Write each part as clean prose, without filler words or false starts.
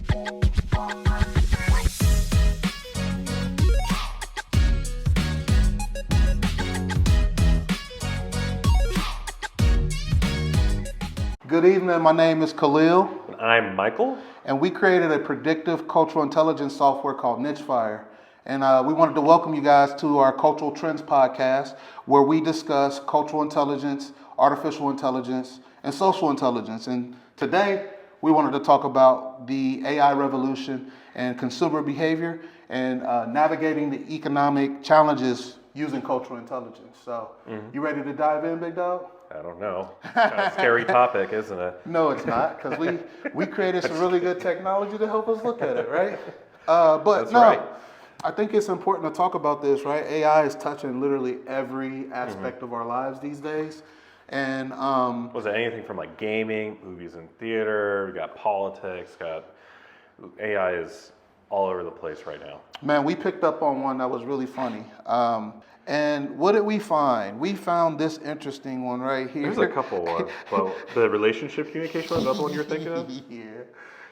Good evening, my name is Khalil. I'm Michael. And we created a predictive cultural intelligence software called Nichefire. And we wanted to welcome you guys to our Cultural Trends podcast, where we discuss cultural intelligence, artificial intelligence, and social intelligence. And today, we wanted to talk about the AI revolution and consumer behavior and navigating the economic challenges using cultural intelligence. So, You ready to dive in, big dog? I don't know. Kind of scary topic, isn't it? No, it's not, because we created some really good technology to help us look at it, right? But right. I think it's important to talk about this, right? AI is touching literally every aspect of our lives these days. And was it anything from like gaming, movies and theater, we got politics, AI is all over the place right now. Man, we picked up on one that was really funny. And what did we find? We found this interesting one right here. There's a couple ones. Well, the relationship communication one, is that the one you're thinking of?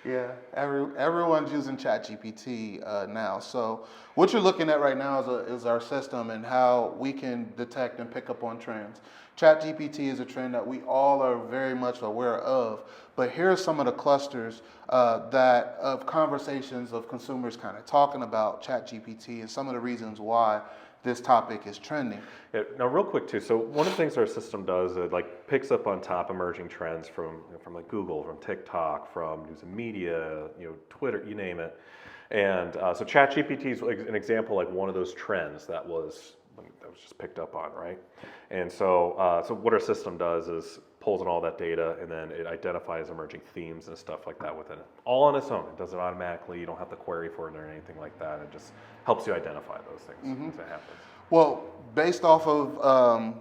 Yeah. Everyone's using ChatGPT now. So what you're looking at right now is our system and how we can detect and pick up on trends. ChatGPT is a trend that we all are very much aware of. But here are some of the clusters of conversations of consumers kind of talking about ChatGPT and some of the reasons why this topic is trending. Yeah, now real quick too, so one of the things our system does, it like picks up on top emerging trends from like Google, from TikTok, from news and media, Twitter, you name it. And so ChatGPT is an example, like one of those trends that was just picked up on, right? And so what our system does is pulls in all that data and then it identifies emerging themes and stuff like that within it. All on its own. It does it automatically. You don't have to query for it or anything like that. It just helps you identify those things as it happens. Well, based off of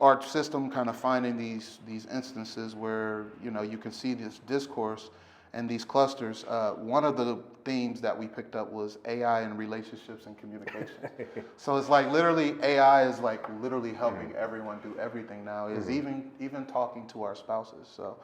our system kind of finding these instances where you can see this discourse and these clusters, one of the themes that we picked up was AI and relationships and communication. So it's like literally AI is like literally helping everyone do everything now, is even talking to our spouses. So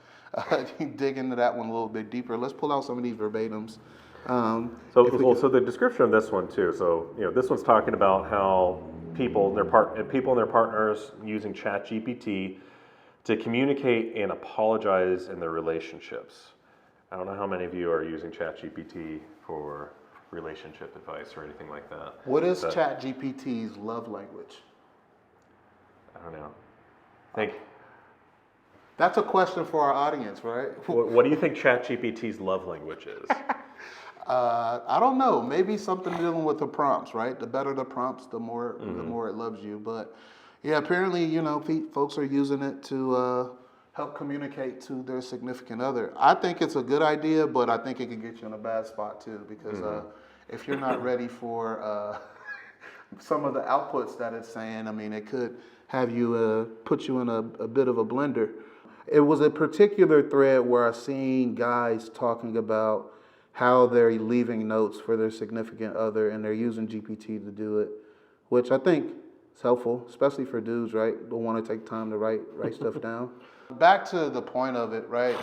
you dig into that one a little bit deeper. Let's pull out some of these verbatims. So the description of this one too. So this one's talking about how people and their partners using ChatGPT to communicate and apologize in their relationships. I don't know how many of you are using ChatGPT for relationship advice or anything like that. What is ChatGPT's love language? I don't know. That's a question for our audience, right? What do you think ChatGPT's love language is? I don't know. Maybe something dealing with the prompts, right? The better the prompts, the more it loves you. But yeah, apparently, folks are using it to help communicate to their significant other. I think it's a good idea, but I think it could get you in a bad spot too, because if you're not ready for some of the outputs that it's saying, it could have you put you in a bit of a blender. It was a particular thread where I seen guys talking about how they're leaving notes for their significant other and they're using GPT to do it, which I think is helpful, especially for dudes, right? Don't want to take time to write stuff down. Back to the point of it, right?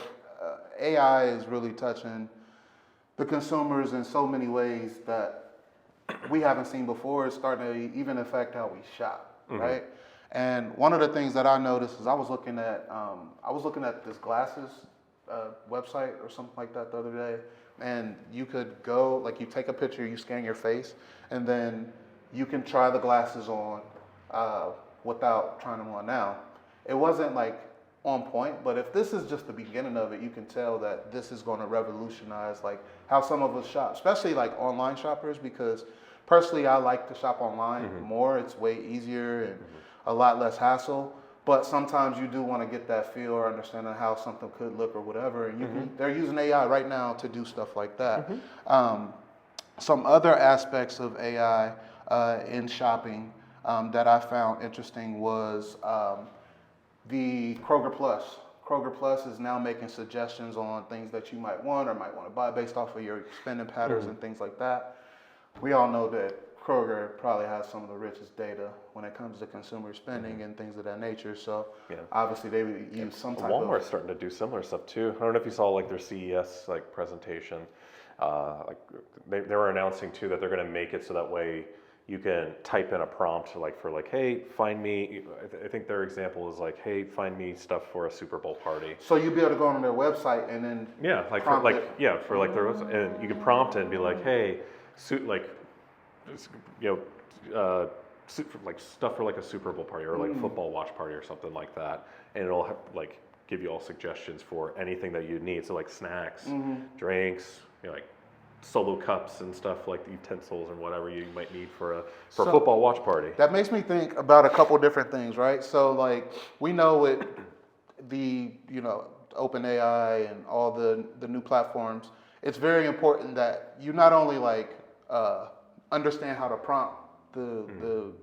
AI is really touching the consumers in so many ways that we haven't seen before. It's starting to even affect how we shop, right? And one of the things that I noticed is I was looking at this glasses website or something like that the other day, and you could go, like you take a picture, you scan your face, and then you can try the glasses on without trying them on. Now, it wasn't like on point, but if this is just the beginning of it, you can tell that this is going to revolutionize like how some of us shop, especially like online shoppers, because personally I like to shop online more. It's way easier and a lot less hassle, but sometimes you do want to get that feel or understanding how something could look or whatever, and they're using AI right now to do stuff like that. Some other aspects of AI in shopping that I found interesting was the Kroger Plus. Kroger Plus is now making suggestions on things that you might want or might want to buy based off of your spending patterns and things like that. We all know that Kroger probably has some of the richest data when it comes to consumer spending and things of that nature. So obviously they would use some type Walmart's starting to do similar stuff too. I don't know if you saw like their CES like presentation. Like they were announcing too that they're going to make it so that way you can type in a prompt like for like, hey, find me. I think their example is like, hey, find me stuff for a Super Bowl party. So you'd be able to go on their website and then like prompt for it. for like their website, and you can prompt it and be like, hey, like stuff for like a Super Bowl party or like a football watch party or something like that, and it'll have, like give you all suggestions for anything that you need. So like snacks, drinks, like solo cups and stuff like utensils and whatever you might need for a football watch party. That makes me think about a couple different things, right? So like we know with the OpenAI and all the new platforms, it's very important that you not only like understand how to prompt the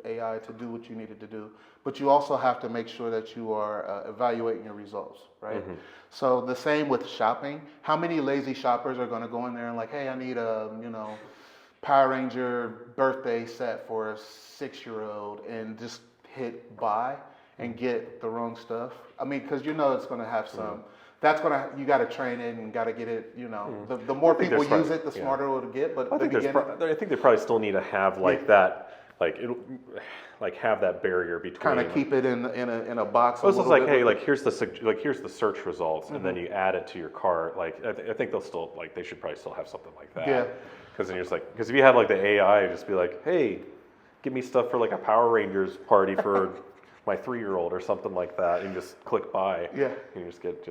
AI to do what you needed to do, but you also have to make sure that you are evaluating your results, right? So the same with shopping. How many lazy shoppers are going to go in there and like, hey, I need a Power Ranger birthday set for a 6-year-old and just hit buy and get the wrong stuff? I mean, because it's going to have some. You got to train it and got to get it. The more people use it, the smarter it'll get. But I think they probably still need to have like that, like have that barrier between. Kind of keep it in a box. Well, it's just like, hey, like here's the search results, and then you add it to your cart. Like I think they'll still they should probably still have something like that. Yeah. Because then you're just like, if you had like the AI, just be like, hey, give me stuff for like a Power Rangers party for my 3-year-old or something like that, and just click buy. Yeah. And you just get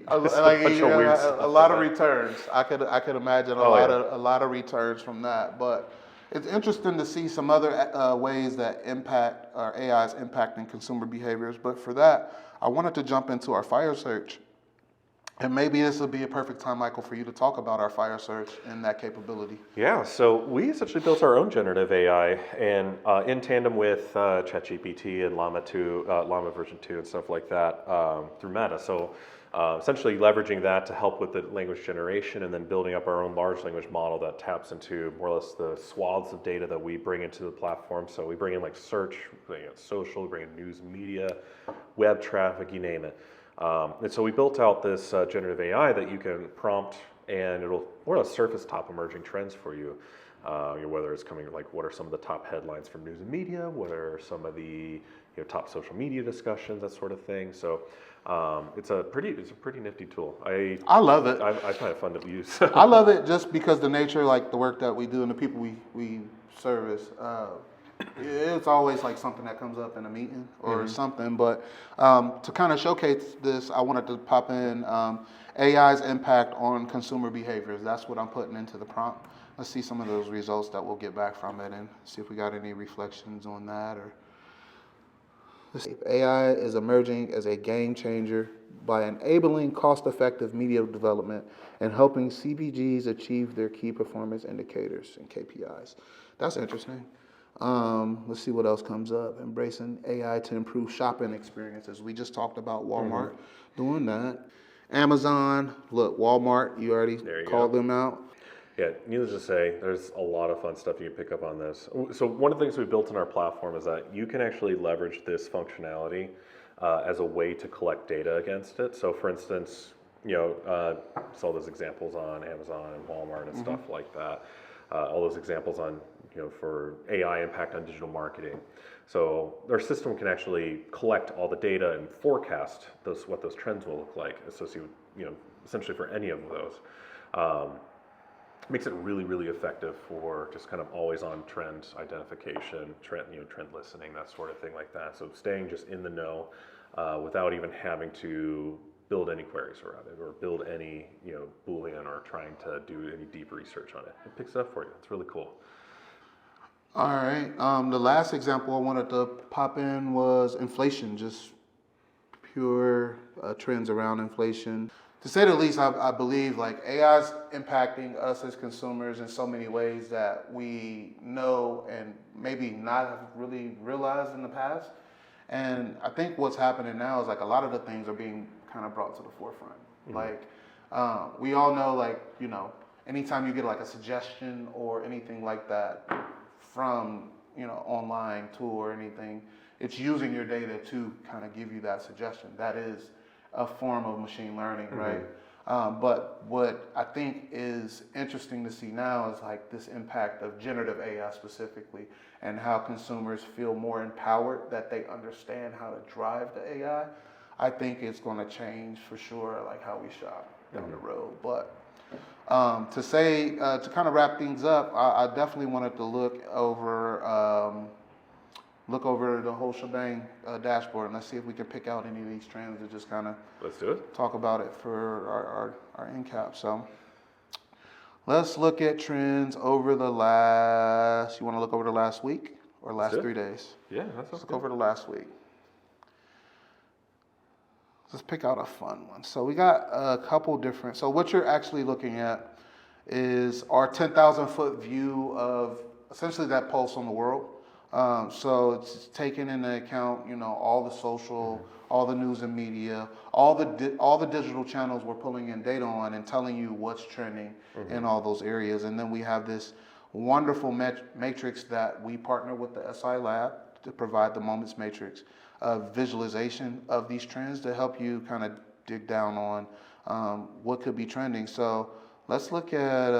a lot of returns. I could imagine a lot of returns from that. But it's interesting to see some other ways that AI is impacting consumer behaviors. But for that, I wanted to jump into our fire search. And maybe this would be a perfect time, Michael, for you to talk about our fire search and that capability. Yeah, so we essentially built our own generative AI, and in tandem with ChatGPT and Llama version 2 and stuff like that through Meta. So essentially leveraging that to help with the language generation and then building up our own large language model that taps into more or less the swaths of data that we bring into the platform. So we bring in like search, bring in social, we bring in news and media, web traffic, you name it. And so we built out this generative AI that you can prompt, and it'll more or less surface top emerging trends for you. Whether it's coming like what are some of the top headlines from news and media, what are some of the top social media discussions, that sort of thing. So it's a pretty nifty tool. I love it. I find it fun to use. I love it just because the nature, like the work that we do and the people we service. It's always like something that comes up in a meeting or something, but to kind of showcase this, I wanted to pop in AI's impact on consumer behaviors. That's what I'm putting into the prompt. Let's see some of those results that we'll get back from it and see if we got any reflections on that. AI is emerging as a game changer by enabling cost-effective media development and helping CPGs achieve their key performance indicators and KPIs. That's interesting. Let's see what else comes up. Embracing AI to improve shopping experiences. We just talked about Walmart doing that. Amazon, look, Walmart, you already called them out. Yeah, needless to say, there's a lot of fun stuff you can pick up on this. So one of the things we built in our platform is that you can actually leverage this functionality as a way to collect data against it. So for instance, saw those examples on Amazon and Walmart and stuff like that. All those examples on for AI impact on digital marketing. So our system can actually collect all the data and forecast what those trends will look like associated, essentially for any of those. Makes it really, really effective for just kind of always on trend identification, trend listening, that sort of thing like that. So staying just in the know without even having to build any queries around it or build any Boolean or trying to do any deep research on it. It picks it up for you. It's really cool. All right. The last example I wanted to pop in was inflation, just pure trends around inflation. To say the least, I believe like AI is impacting us as consumers in so many ways that we know and maybe not have really realized in the past. And I think what's happening now is like a lot of the things are being kind of brought to the forefront. Like we all know, like anytime you get like a suggestion or anything like that, from online tool or anything. It's using your data to kind of give you that suggestion. That is a form of machine learning, right? But what I think is interesting to see now is like this impact of generative AI specifically, and how consumers feel more empowered that they understand how to drive the AI. I think it's going to change for sure, like how we shop down the road. But to kind of wrap things up, I definitely wanted to look over the whole shebang dashboard, and let's see if we can pick out any of these trends to just kind of Let's do it. talk about it for our end cap. So let's look at trends over the last. You want to look over the last week or last 3 days? Yeah, that sounds Let's look good. over the last week. Let's pick out a fun one. So we got a couple different. So what you're actually looking at is our 10,000 foot view of essentially that pulse on the world. So it's taking into account, all the social, all the news and media, all the digital channels we're pulling in data on and telling you what's trending in all those areas. And then we have this wonderful matrix that we partner with the SI Lab to provide the Moments Matrix of visualization of these trends to help you kind of dig down on what could be trending. So let's look at,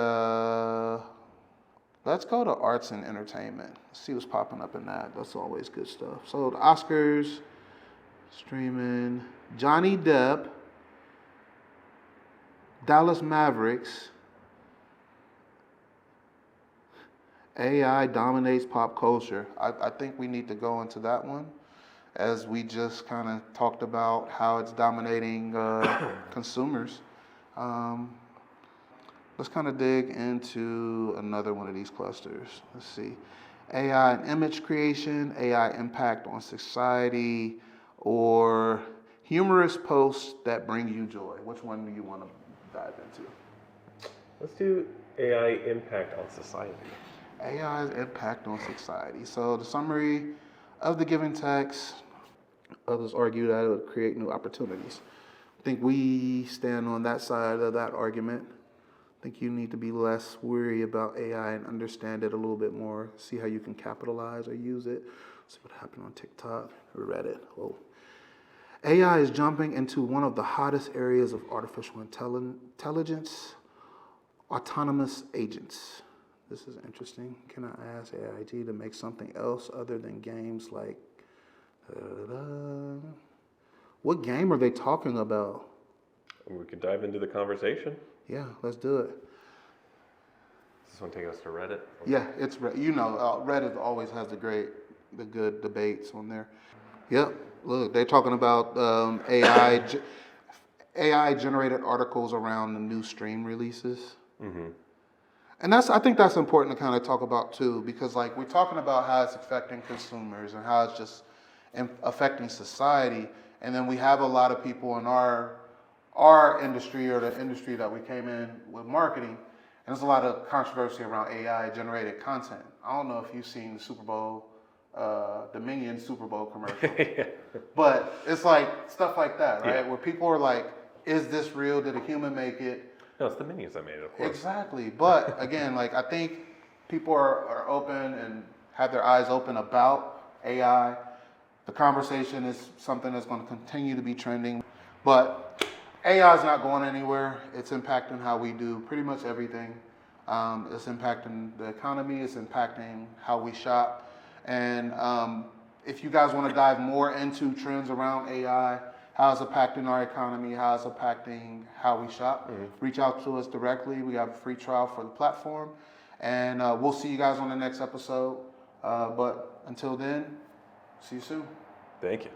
let's go to arts and entertainment. Let's see what's popping up in that. That's always good stuff. So the Oscars, streaming, Johnny Depp, Dallas Mavericks, AI dominates pop culture. I think we need to go into that one, as we just kind of talked about how it's dominating consumers. Let's kind of dig into another one of these clusters. Let's see. AI and image creation, AI impact on society, or humorous posts that bring you joy. Which one do you want to dive into? Let's do AI impact on society. AI's impact on society. So the summary of the given text, others argue that it would create new opportunities. I think we stand on that side of that argument. I think you need to be less worried about AI and understand it a little bit more. See how you can capitalize or use it. See what happened on TikTok or Reddit. Whoa. AI is jumping into one of the hottest areas of artificial intelligence, autonomous agents. This is interesting. Can I ask AIG to make something else other than games like... What game are they talking about? We could dive into the conversation. Yeah, let's do it. Does this one take us to Reddit? Yeah, it's Reddit always has the good debates on there. Yep. Look, they're talking about AI generated articles around the new stream releases. And I think that's important to kind of talk about too, because like we're talking about how it's affecting consumers and how it's just affecting society, and then we have a lot of people in our industry or the industry that we came in with marketing, and there's a lot of controversy around AI generated content. I don't know if you've seen the Super Bowl, Dominion Super Bowl commercial, but it's like stuff like that, right? Yeah. Where people are like, "Is this real? Did a human make it?" No, it's the minions that made it, of course. Exactly, but again, like I think people are open and have their eyes open about AI. The conversation is something that's going to continue to be trending, but AI is not going anywhere. It's impacting how we do pretty much everything. It's impacting the economy. It's impacting how we shop. And if you guys want to dive more into trends around AI, how it's impacting our economy, how it's impacting how we shop, reach out to us directly. We have a free trial for the platform. And we'll see you guys on the next episode. But until then, see you soon. Thank you.